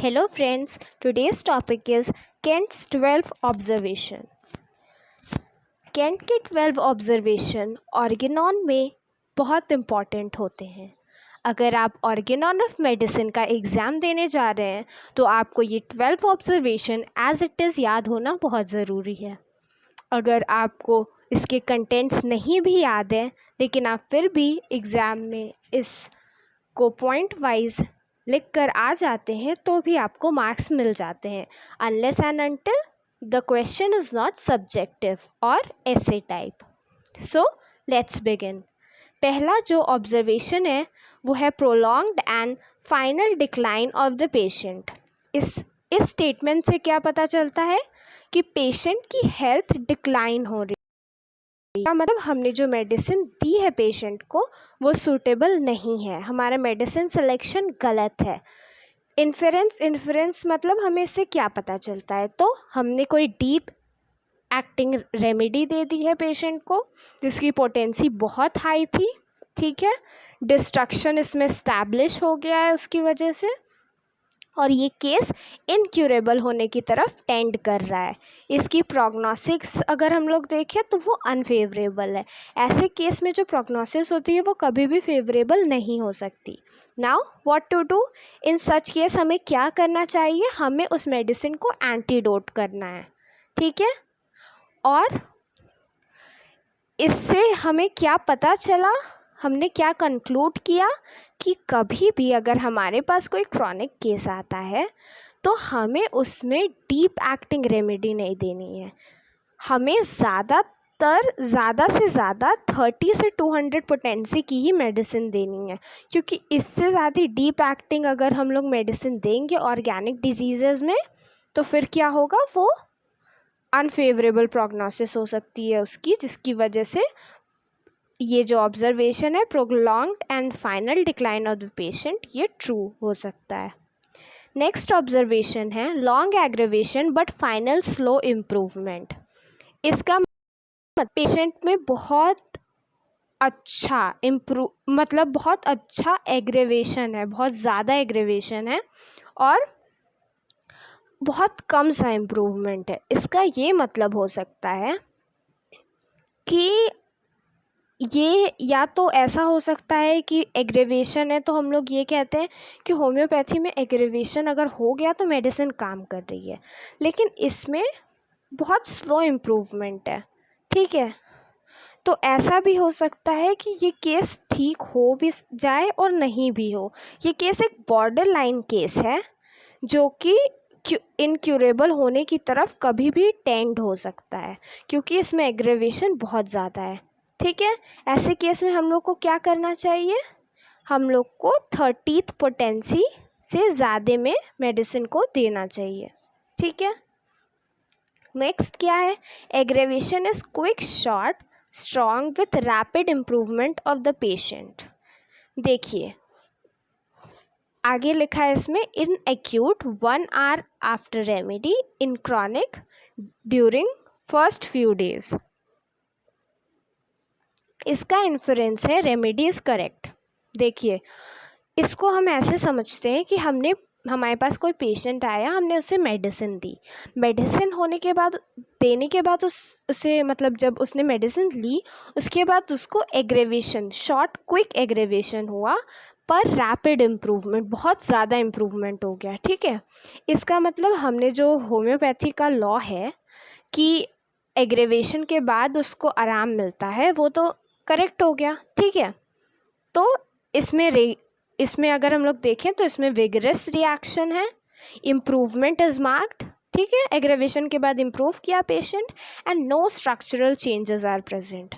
Hello friends, today's topic is Kent's 12 observation. Kent के 12 observation Organon में बहुत important होते हैं। अगर आप ऑर्गेनॉन ऑफ मेडिसिन का एग्ज़ाम देने जा रहे हैं तो आपको ये 12 ऑब्जर्वेशन एज इट इज़ याद होना बहुत ज़रूरी है। अगर आपको इसके कंटेंट्स नहीं भी याद हैं लेकिन आप फिर भी एग्ज़ाम में इसको पॉइंट वाइज लिख कर आ जाते हैं तो भी आपको मार्क्स मिल जाते हैं, unless and until the question is not subjective और ऐसे टाइप। So let's begin. पहला जो ऑब्जर्वेशन है वो है prolonged and final decline of the patient. इस स्टेटमेंट से क्या पता चलता है कि पेशेंट की हेल्थ डिक्लाइन हो रही है, मतलब हमने जो मेडिसिन दी है पेशेंट को वो सूटेबल नहीं है, हमारा मेडिसिन सिलेक्शन गलत है। इन्फेरेंस मतलब हमें इससे क्या पता चलता है, तो हमने कोई डीप एक्टिंग रेमेडी दे दी है पेशेंट को जिसकी पोटेंसी बहुत हाई थी, ठीक है। डिस्ट्रक्शन इसमें स्टैब्लिश हो गया है उसकी वजह से, और ये केस इनक्यूरेबल होने की तरफ टेंड कर रहा है। इसकी प्रोग्नोसिस अगर हम लोग देखें तो वो अनफेवरेबल है। ऐसे केस में जो प्रोग्नोसिस होती है वो कभी भी फेवरेबल नहीं हो सकती। Now what to do in such case, हमें क्या करना चाहिए, हमें उस मेडिसिन को एंटीडोट करना है, ठीक है। और इससे हमें क्या पता चला, हमने क्या कंक्लूड किया कि कभी भी अगर हमारे पास कोई क्रॉनिक केस आता है तो हमें उसमें डीप एक्टिंग रेमेडी नहीं देनी है। हमें ज़्यादा से ज़्यादा 30 से 200 पोटेंसी की ही मेडिसिन देनी है, क्योंकि इससे ज़्यादा डीप एक्टिंग अगर हम लोग मेडिसिन देंगे ऑर्गेनिक डिजीज़ में तो फिर क्या होगा, वो अनफेवरेबल प्रोग्नोसिस हो सकती है उसकी, जिसकी वजह से ये जो ऑब्जर्वेशन है prolonged and final decline of the patient ये ट्रू हो सकता है। नेक्स्ट ऑब्जर्वेशन है long aggravation but final slow improvement. इसका पेशेंट में बहुत अच्छा बहुत अच्छा एग्रेवेशन है, बहुत ज़्यादा एग्रेवेशन है और बहुत कम सा इम्प्रूवमेंट है। इसका ये मतलब हो सकता है कि ये या तो ऐसा हो सकता है कि एग्रेवेशन है तो हम लोग ये कहते हैं कि होम्योपैथी में एग्रेवेशन अगर हो गया तो मेडिसिन काम कर रही है, लेकिन इसमें बहुत स्लो इम्प्रूवमेंट है, ठीक है। तो ऐसा भी हो सकता है कि ये केस ठीक हो भी जाए और नहीं भी हो। ये केस एक बॉर्डर लाइन केस है जो कि इनक्यूरेबल होने की तरफ कभी भी टेंड हो सकता है, क्योंकि इसमें एग्रेवेशन बहुत ज़्यादा है, ठीक है। ऐसे केस में हम लोग को क्या करना चाहिए, हम लोग को 30th पोटेंसी से ज़्यादा में मेडिसिन को देना चाहिए, ठीक है। नेक्स्ट क्या है, aggravation is quick short strong with rapid improvement of the patient. देखिए आगे लिखा है इसमें, in acute 1 hour after remedy, in chronic during first few days. इसका इन्फ्रेंस है रेमेडी इज़ करेक्ट। देखिए इसको हम ऐसे समझते हैं कि हमारे पास कोई पेशेंट आया, हमने उसे मेडिसिन दी, मेडिसिन होने के बाद देने के बाद उसे मतलब जब उसने मेडिसिन ली उसके बाद उसको एग्रेवेशन, शॉर्ट क्विक एग्रेवेशन हुआ पर रैपिड इम्प्रूवमेंट, बहुत ज़्यादा इम्प्रूवमेंट हो गया, ठीक है। इसका मतलब हमने जो होम्योपैथी का लॉ है कि एग्रेवेशन के बाद उसको आराम मिलता है वो तो करेक्ट हो गया, ठीक है। तो इसमें अगर हम लोग देखें तो इसमें विगरस रिएक्शन है, इम्प्रूवमेंट इज मार्क्ड, ठीक है। एग्रेवेशन के बाद इम्प्रूव किया patient and no structural changes are present.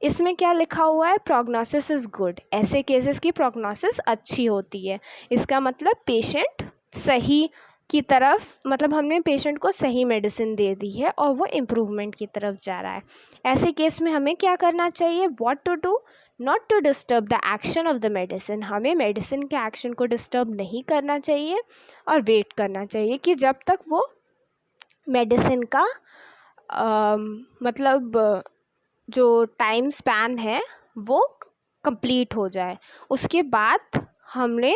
इसमें क्या लिखा हुआ है, प्रोग्नोसिस इज़ गुड। ऐसे केसेस की प्रोग्नोसिस अच्छी होती है, इसका मतलब पेशेंट सही की तरफ, मतलब हमने पेशेंट को सही मेडिसिन दे दी है और वो इम्प्रूवमेंट की तरफ जा रहा है। ऐसे केस में हमें क्या करना चाहिए, what to do, not to disturb the action of the medicine. हमें मेडिसिन के एक्शन को डिस्टर्ब नहीं करना चाहिए और वेट करना चाहिए कि जब तक वो मेडिसिन का मतलब जो टाइम स्पैन है वो कंप्लीट हो जाए, उसके बाद हमने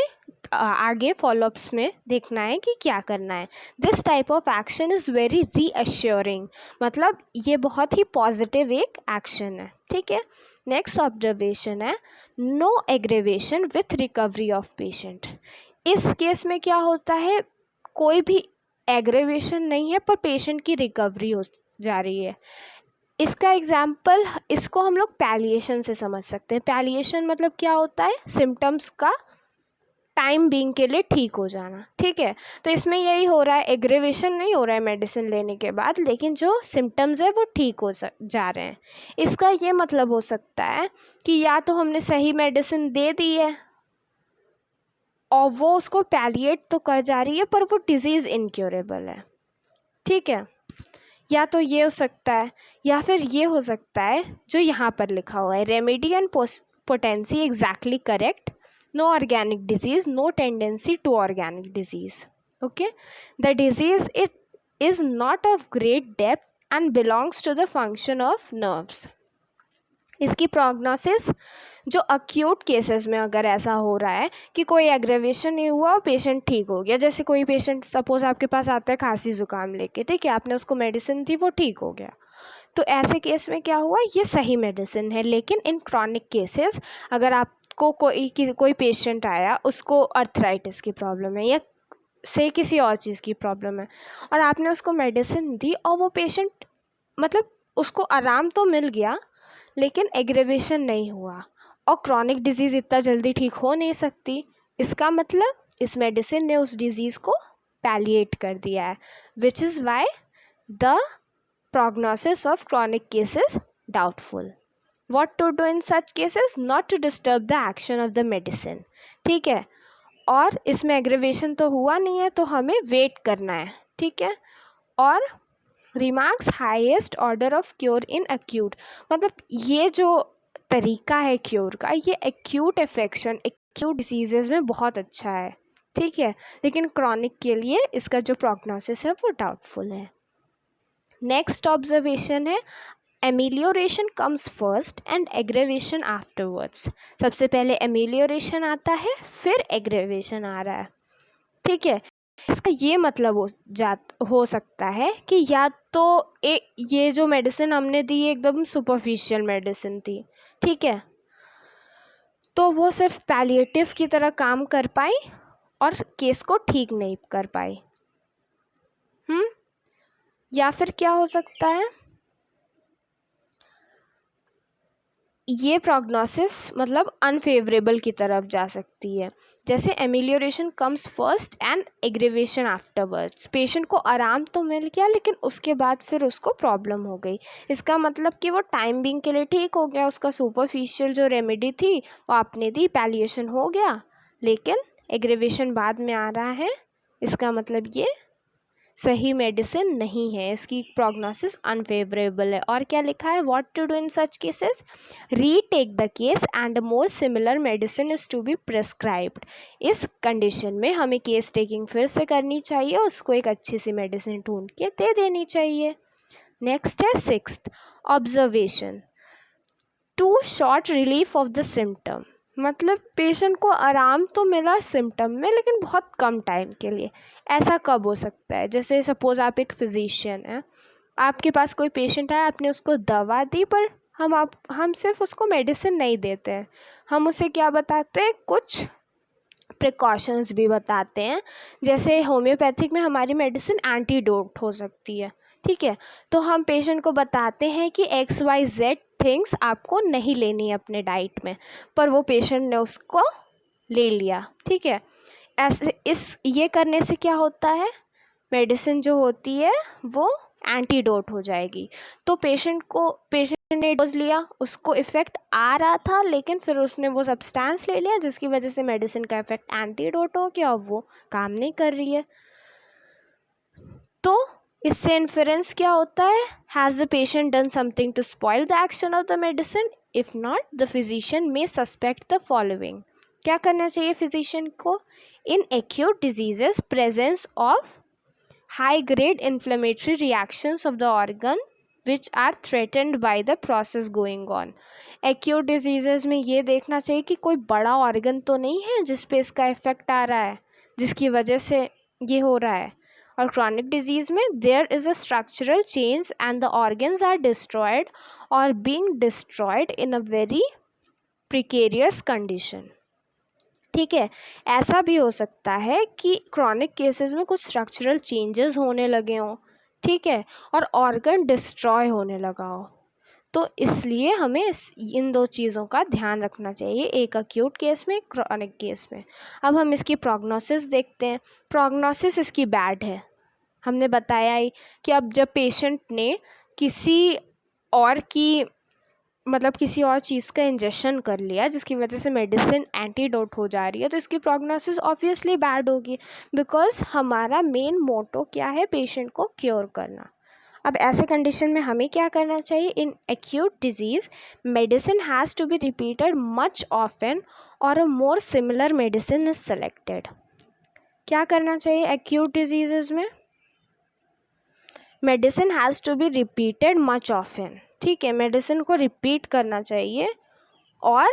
आगे फॉलोअप्स में देखना है कि क्या करना है। This type of action is very reassuring, मतलब ये बहुत ही पॉजिटिव एक एक्शन है। ठीक है, नेक्स्ट ऑब्जर्वेशन है no aggravation with recovery of patient. इस केस में क्या होता है, कोई भी एग्रेवेशन नहीं है पर पेशेंट की रिकवरी हो जा रही है। इसका एग्जाम्पल, इसको हम लोग पैलिएशन से समझ सकते हैं। पैलिएशन मतलब क्या होता है, सिम्टम्स का टाइम बीइंग के लिए ठीक हो जाना। ठीक है, तो इसमें यही हो रहा है, एग्रेवेशन नहीं हो रहा है मेडिसिन लेने के बाद, लेकिन जो सिम्टम्स है वो ठीक हो जा रहे हैं। इसका ये मतलब हो सकता है कि या तो हमने सही मेडिसिन दे दी है और वो उसको पैलिएट तो कर जा रही है पर वो डिजीज़ इनक्योरेबल है। ठीक है, या तो ये हो सकता है, या फिर ये हो सकता है जो यहाँ पर लिखा हुआ है, remedy and potency exactly correct, no organic disease, no tendency to organic disease. Okay, the disease it is not of great depth and belongs to the function of nerves. इसकी प्रोग्नोसिस जो अक्यूट केसेस में अगर ऐसा हो रहा है कि कोई एग्रेवेशन नहीं हुआ और पेशेंट ठीक हो गया, जैसे कोई पेशेंट सपोज आपके पास आता है खांसी ज़ुकाम लेके, ठीक है, आपने उसको मेडिसिन दी, वो ठीक हो गया, तो ऐसे केस में क्या हुआ, ये सही मेडिसिन है। लेकिन इन क्रॉनिक केसेस अगर आपको कोई पेशेंट आया, उसको अर्थराइटिस की प्रॉब्लम है या से किसी और चीज़ की प्रॉब्लम है और आपने उसको मेडिसिन दी और वो पेशेंट मतलब उसको आराम तो मिल गया लेकिन एग्रेवेशन नहीं हुआ, और क्रॉनिक डिजीज़ इतना जल्दी ठीक हो नहीं सकती, इसका मतलब इस मेडिसिन ने उस डिज़ीज़ को पैलिएट कर दिया है, which is why the prognosis of chronic cases doubtful. What to do in such cases? Not to disturb the action of the medicine. ठीक है, और इसमें एग्रेवेशन तो हुआ नहीं है तो हमें वेट करना है। ठीक है, और remarks highest order of cure in acute, मतलब ये जो तरीका है क्योर का, ये एक्यूट इन्फेक्शन, एक्यूट डिसीजेज में बहुत अच्छा है। ठीक है, लेकिन क्रॉनिक के लिए इसका जो प्रोग्नोसिस है वो डाउटफुल है। नेक्स्ट ऑब्जर्वेशन है amelioration comes first and aggravation afterwards. सबसे पहले एमिलियोरेशन आता है, फिर एग्रेवेशन आ रहा है। ठीक है, इसका ये मतलब हो सकता है कि या तो ये जो मेडिसिन हमने दी एकदम सुपरफिशियल मेडिसिन थी, ठीक है, तो वो सिर्फ पैलिएटिव की तरह काम कर पाई और केस को ठीक नहीं कर पाई। या फिर क्या हो सकता है, ये प्रोग्नोसिस मतलब अनफेवरेबल की तरफ जा सकती है, जैसे amelioration comes first and aggravation afterwards. Patient को आराम तो मिल गया लेकिन उसके बाद फिर उसको प्रॉब्लम हो गई, इसका मतलब कि वो टाइम बीइंग के लिए ठीक हो गया, उसका सुपरफिशियल जो रेमेडी थी वो आपने दी, पैलिएशन हो गया, लेकिन एग्रेवेशन बाद में आ रहा है, इसका मतलब ये सही मेडिसिन नहीं है, इसकी प्रोग्नोसिस अनफेवरेबल है। और क्या लिखा है, what to do in such cases, retake the case and more similar medicine is to be prescribed. इस कंडीशन में हमें केस टेकिंग फिर से करनी चाहिए, उसको एक अच्छी सी मेडिसिन ढूंढ के दे देनी चाहिए। नेक्स्ट है sixth observation, too short relief of the symptom, मतलब पेशेंट को आराम तो मिला सिम्टम में लेकिन बहुत कम टाइम के लिए। ऐसा कब हो सकता है, जैसे सपोज़ आप एक फिजिशियन हैं, आपके पास कोई पेशेंट आया, आपने उसको दवा दी पर हम सिर्फ उसको मेडिसिन नहीं देते हैं, हम उसे क्या बताते हैं, कुछ प्रिकॉशंस भी बताते हैं। जैसे होम्योपैथिक में हमारी मेडिसिन एंटीडोट हो सकती है, ठीक है, तो हम पेशेंट को बताते हैं कि XYZ थिंग्स आपको नहीं लेनी है अपने डाइट में, पर वो पेशेंट ने उसको ले लिया। ठीक है, ऐसे ये करने से क्या होता है, मेडिसिन जो होती है वो एंटीडोट हो जाएगी, तो पेशेंट ने डोज लिया, उसको इफ़ेक्ट आ रहा था लेकिन फिर उसने वो सब्सटेंस ले लिया जिसकी वजह से मेडिसिन का इफ़ेक्ट एंटीडोट हो गया और वो काम नहीं कर रही है। तो इससे इन्फेरेंस क्या होता है, has the patient done something to spoil the action of the medicine, if not the physician may suspect the following. क्या करना चाहिए फिजिशियन को, in acute diseases presence of high grade inflammatory reactions of the organ which are threatened by the process going on। Acute diseases में ये देखना चाहिए कि कोई बड़ा ऑर्गन तो नहीं है जिस पे इसका इफ़ेक्ट आ रहा है, जिसकी वजह से ये हो रहा है। और क्रॉनिक डिजीज़ में there is a structural change and the organs are destroyed और being destroyed in a very precarious condition. ठीक है, ऐसा भी हो सकता है कि क्रॉनिक केसेस में कुछ स्ट्रक्चरल चेंजेस होने लगे हों, ठीक है, और ऑर्गन डिस्ट्रॉय होने लगा हो। तो इसलिए हमें इन दो चीज़ों का ध्यान रखना चाहिए, एक अक्यूट केस में, क्रॉनिक केस में। अब हम इसकी प्रोग्नोसिस देखते हैं। प्रोग्नोसिस इसकी बैड है। हमने बताया ही कि अब जब पेशेंट ने किसी और की मतलब किसी और चीज़ का इंजेक्शन कर लिया जिसकी वजह से मेडिसिन एंटीडोट हो जा रही है, तो इसकी प्रोग्नोसिस ऑब्वियसली बैड होगी, बिकॉज हमारा मेन मोटो क्या है, पेशेंट को क्योर करना। अब ऐसे कंडीशन में हमें क्या करना चाहिए? In acute disease medicine has to be repeated much often और a more similar medicine is selected. क्या करना चाहिए एक्यूट डिजीज़ में? Medicine has to be repeated much often. ठीक है, मेडिसिन को रिपीट करना चाहिए और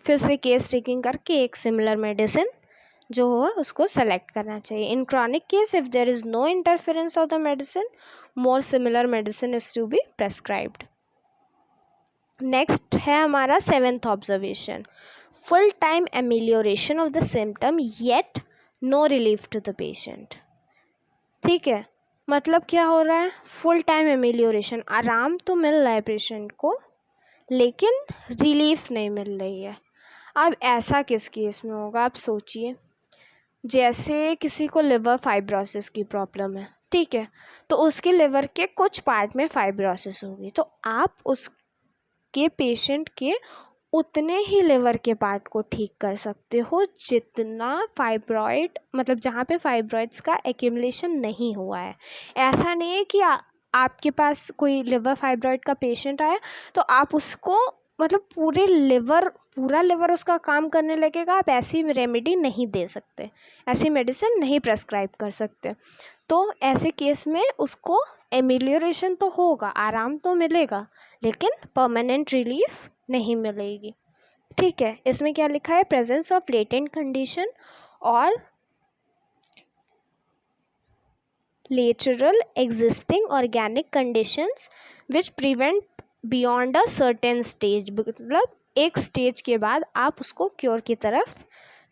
फिर से केस टेकिंग करके एक सिमिलर मेडिसिन जो हो उसको सेलेक्ट करना चाहिए। In chronic case if there is no interference of the medicine, more similar medicine is to be prescribed. Next है हमारा 7th observation, full time amelioration of the symptom yet no relief to the patient. ठीक है, मतलब क्या हो रहा है? Full time amelioration, आराम तो मिल रहा है पेशेंट को लेकिन रिलीफ नहीं मिल रही है। अब ऐसा किस केस में होगा? आप सोचिए, जैसे किसी को लिवर फाइब्रोसिस की प्रॉब्लम है, ठीक है, तो उसके लिवर के कुछ पार्ट में फाइब्रोसिस होगी, तो आप उसके पेशेंट के उतने ही लिवर के पार्ट को ठीक कर सकते हो जितना फाइब्रॉइड, मतलब जहाँ पे फाइब्रॉइड्स का एक्यूमुलेशन नहीं हुआ है। ऐसा नहीं है कि आपके पास कोई लिवर फाइब्रॉइड का पेशेंट आया तो आप उसको मतलब पूरा लिवर उसका काम करने लगेगा, आप ऐसी रेमेडी नहीं दे सकते, ऐसी मेडिसिन नहीं प्रेस्क्राइब कर सकते। तो ऐसे केस में उसको एमिलियोरेशन तो होगा, आराम तो मिलेगा, लेकिन परमानेंट रिलीफ नहीं मिलेगी। ठीक है, इसमें क्या लिखा है? प्रेजेंस ऑफ लेटेंट कंडीशन और lateral existing organic conditions which prevent beyond a certain stage, मतलब एक स्टेज के बाद आप उसको क्योर की तरफ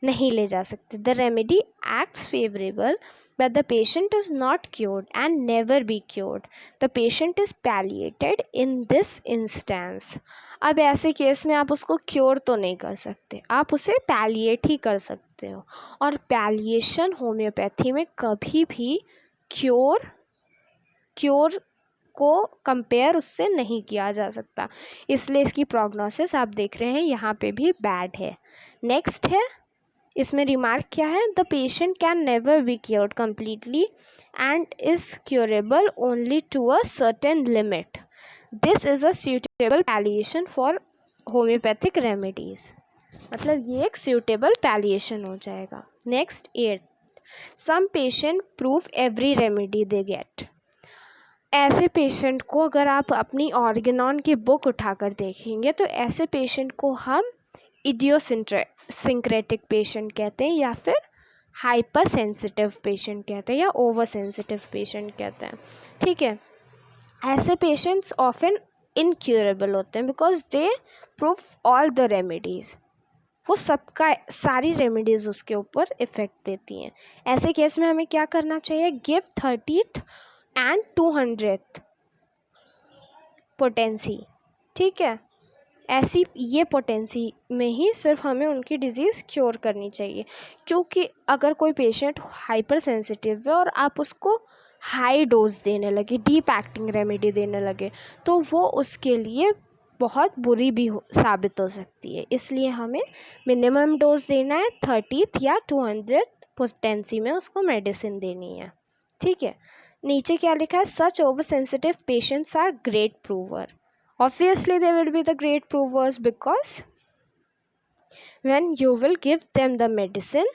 नहीं ले जा सकते। The remedy acts favourable but the patient is not cured and never be cured. The patient is palliated in this instance. अब ऐसे केस में आप उसको क्योर तो नहीं कर सकते, आप उसे पैलिएट ही कर सकते हो, और पैलिएशन होम्योपैथी में कभी भी क्योर को कंपेयर उससे नहीं किया जा सकता, इसलिए इसकी प्रोग्नोसिस आप देख रहे हैं यहाँ पे भी बैड है। नेक्स्ट है, इसमें रिमार्क क्या है? The patient can never be cured completely and is curable only to a certain limit. This is a suitable palliation for homoeopathic remedies, मतलब ये एक सूटेबल पैलिएशन हो जाएगा। Next 8, some patient prove every remedy they get. ऐसे patient को अगर आप अपनी ऑर्गेनॉन की बुक उठाकर देखेंगे तो ऐसे पेशेंट को हम इडियोसिंक्रेटिक पेशेंट कहते हैं, या फिर हाइपर सेंसिटिव पेशेंट कहते हैं, या ओवर सेंसिटिव पेशेंट कहते हैं। ठीक है, ऐसे पेशेंट्स ऑफन इनक्यूरेबल होते हैं because they prove all the remedies, वो सबका सारी रेमेडीज़ उसके ऊपर इफ़ेक्ट देती हैं। ऐसे केस में हमें क्या करना चाहिए? Give 30th and 200th potency. ठीक है, ऐसी ये पोटेंसी में ही सिर्फ हमें उनकी डिज़ीज़ क्योर करनी चाहिए, क्योंकि अगर कोई पेशेंट हाइपर सेंसिटिव है और आप उसको हाई डोज देने लगे, डीप एक्टिंग रेमेडी देने लगे, तो वो उसके लिए बहुत बुरी भी साबित हो सकती है। इसलिए हमें मिनिमम डोज देना है, 30th या 200th पोटेंसी में उसको मेडिसिन देनी है। ठीक है, नीचे क्या लिखा है? Such over sensitive patients are great prover. Obviously they will be the great provers because when you will give them the medicine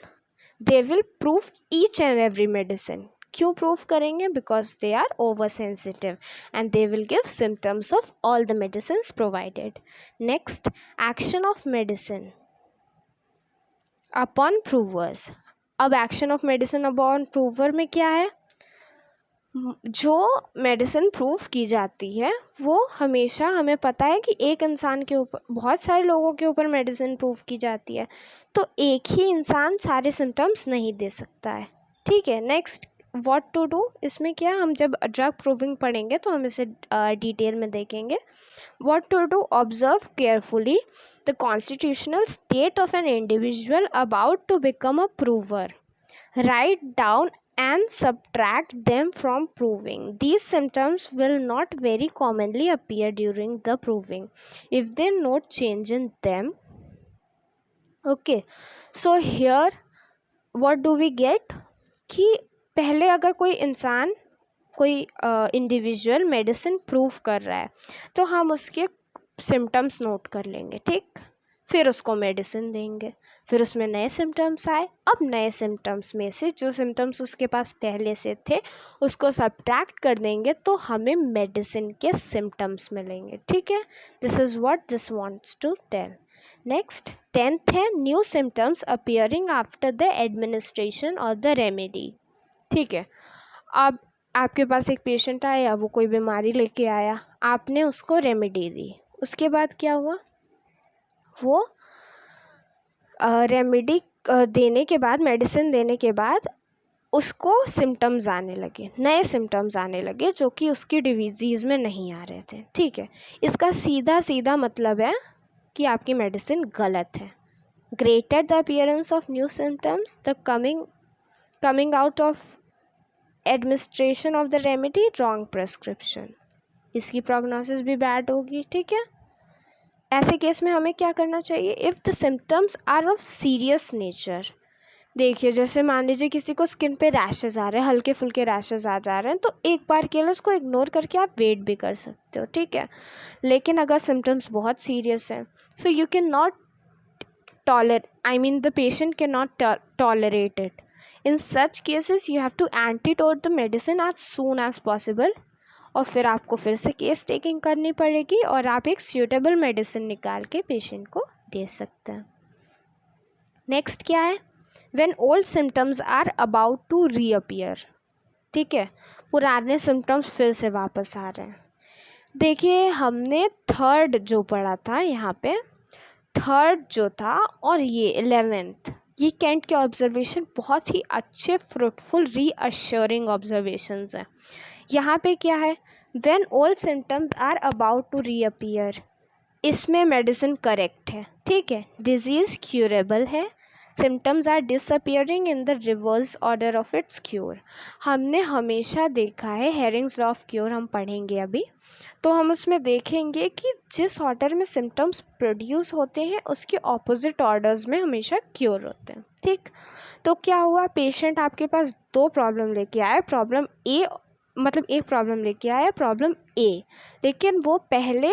they will prove each and every medicine क्यों प्रूव करेंगे? Because they are over sensitive and they will give symptoms of all the medicine provided. Next, action of medicine upon provers. अब action of medicine upon prover में क्या है? जो medicine prove की जाती है वो हमेशा, हमें पता है कि एक इंसान के ऊपर, बहुत सारे लोगों के ऊपर मेडिसिन प्रूव की जाती है, तो एक ही इंसान सारे सिम्टम्स नहीं दे सकता है. ठीक है. Next, what to do. इसमें क्या, हम जब ड्रग प्रूविंग पढ़ेंगे तो हम इसे डिटेल में देखेंगे. What to do, observe carefully the constitutional state of an individual about to become a prover. Write down and subtract them from proving. These symptoms will not very commonly appear during the proving if they note change in them. Okay, so here what do we get कि पहले अगर कोई इंसान, कोई individual medicine prove कर रहा है तो हम उसके सिम्टम्स नोट कर लेंगे. ठीक, फिर उसको मेडिसिन देंगे, फिर उसमें नए सिम्टम्स आए. अब नए सिम्टम्स में से जो सिम्टम्स उसके पास पहले से थे उसको सब्ट्रैक्ट कर देंगे तो हमें मेडिसिन के सिम्टम्स मिलेंगे. ठीक है. This is what this wants to tell. Next, 10th है new symptoms appearing after the administration of the remedy. ठीक है. अब आपके पास एक पेशेंट आया, वो कोई बीमारी लेके आया, आपने उसको रेमेडी दी. उसके बाद क्या हुआ, वो रेमेडी देने के बाद, मेडिसिन देने के बाद उसको सिम्टम्स आने लगे, नए सिम्टम्स आने लगे जो कि उसकी डिजीज़ में नहीं आ रहे थे. ठीक है. इसका सीधा सीधा मतलब है कि आपकी मेडिसिन गलत है. Greater the appearance of new symptoms, the coming out of administration of the remedy, wrong prescription. इसकी प्रोग्नोसिस भी बैड होगी. ठीक है. ऐसे केस में हमें क्या करना चाहिए? If the symptoms are of serious nature. देखिए, जैसे मान लीजिए किसी को स्किन पे रैशेज़ आ रहे हैं, हल्के फुल्के रैशेज़ आ जा रहे हैं, तो एक बार के लिए उसको इग्नोर करके आप वेट भी कर सकते हो. ठीक है. लेकिन अगर सिम्टम्स बहुत सीरियस हैं, so you can not the patient cannot tolerate it. In such cases you have to antidote the medicine as soon as possible. और फिर आपको फिर से केस टेकिंग करनी पड़ेगी और आप एक सूटेबल मेडिसिन निकाल के पेशेंट को दे सकते हैं. नेक्स्ट क्या है? When old symptoms are about to reappear. ठीक है. पुराने सिम्टम्स फिर से वापस आ रहे हैं. देखिए, हमने थर्ड जो पढ़ा था यहाँ पे, थर्ड जो था और ये 11th, ये कैंट के ऑब्जर्वेशन बहुत ही अच्छे, फ्रूटफुल, रीअश्योरिंग ऑब्जर्वेशंस हैं. यहाँ पे क्या है? When old symptoms are about to reappear, इसमें मेडिसिन करेक्ट है. ठीक है. डिजीज़ क्यूरेबल है. Symptoms are disappearing in the reverse order of its cure. हमने हमेशा देखा है, हेरिंग्स लॉ ऑफ क्योर हम पढ़ेंगे अभी, तो हम उसमें देखेंगे कि जिस ऑर्डर में सिम्टम्स प्रोड्यूस होते हैं उसके ऑपोजिट ऑर्डर्स में हमेशा क्योर होते हैं. ठीक. तो क्या हुआ, पेशेंट आपके पास दो प्रॉब्लम लेके आया. प्रॉब्लम ए, मतलब एक प्रॉब्लम लेके आया, प्रॉब्लम ए, लेकिन वो पहले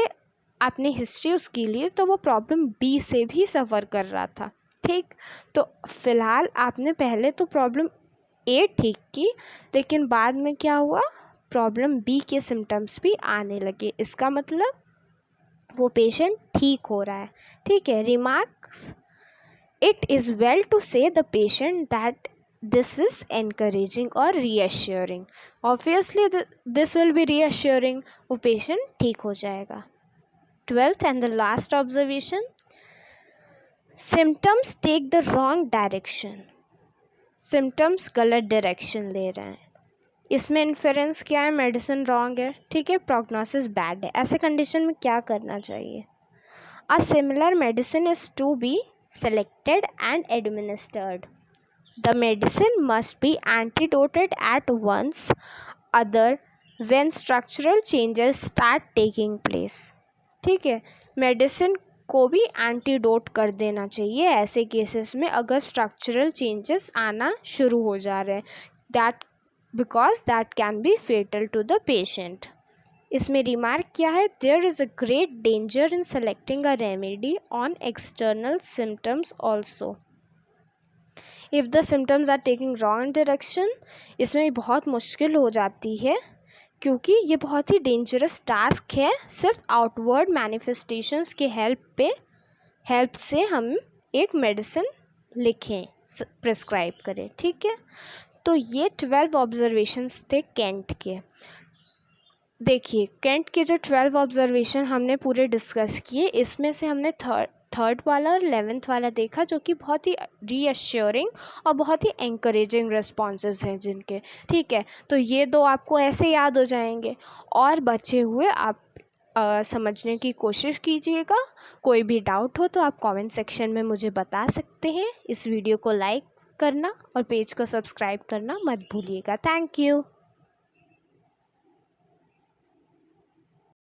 आपने हिस्ट्री उसकी ली तो वो प्रॉब्लम बी से भी सफ़र कर रहा था. ठीक. तो फ़िलहाल आपने पहले तो प्रॉब्लम ए ठीक की, लेकिन बाद में क्या हुआ, प्रॉब्लम बी के सिम्टम्स भी आने लगे. इसका मतलब वो पेशेंट ठीक हो रहा है. ठीक है. Remarks, it is well to say the patient that this is encouraging और reassuring. Obviously this will be reassuring. वो पेशेंट ठीक हो जाएगा. 12th and the last observation, symptoms take the wrong direction. Symptoms गलत डायरेक्शन ले रहे हैं. इसमें इन्फेरेंस क्या है? मेडिसिन रॉन्ग है. ठीक है. प्रोग्नोसिस बैड है. ऐसे कंडीशन में क्या करना चाहिए? A similar medicine is to be selected and administered. The medicine must be antidoted at once, other when structural changes start taking place. ठीक है. मेडिसिन को भी एंटीडोट कर देना चाहिए ऐसे केसेस में अगर स्ट्रक्चरल चेंजेस आना शुरू हो जा रहे हैं, that because that can be fatal to the patient. इसमें रिमार्क क्या है? There is a great danger in selecting a remedy on external symptoms also. If the symptoms are taking wrong direction, इसमें बहुत मुश्किल हो जाती है क्योंकि ये बहुत ही डेंजरस टास्क है। सिर्फ आउटवर्ड मैनिफेस्टेशंस के हेल्प से हम एक मेडिसिन लिखें, प्रिस्क्राइब करें, ठीक है। तो ये 12 ऑब्जर्वेशंस थे केंट के। देखिए, केंट के जो 12 ऑब्जर्वेशन हमने पूरे डिस्कस किए, इसमें से हमने थर्ड वाला और 11th वाला देखा, जो कि बहुत ही रीअश्योरिंग और बहुत ही एंकरेजिंग रिस्पॉन्सेज हैं जिनके, ठीक है। तो ये दो आपको ऐसे याद हो जाएंगे, और बचे हुए आप समझने की कोशिश कीजिएगा। कोई भी डाउट हो तो आप कमेंट सेक्शन में मुझे बता सकते हैं। इस वीडियो को लाइक करना और पेज को सब्सक्राइब करना मत भूलिएगा। Thank you.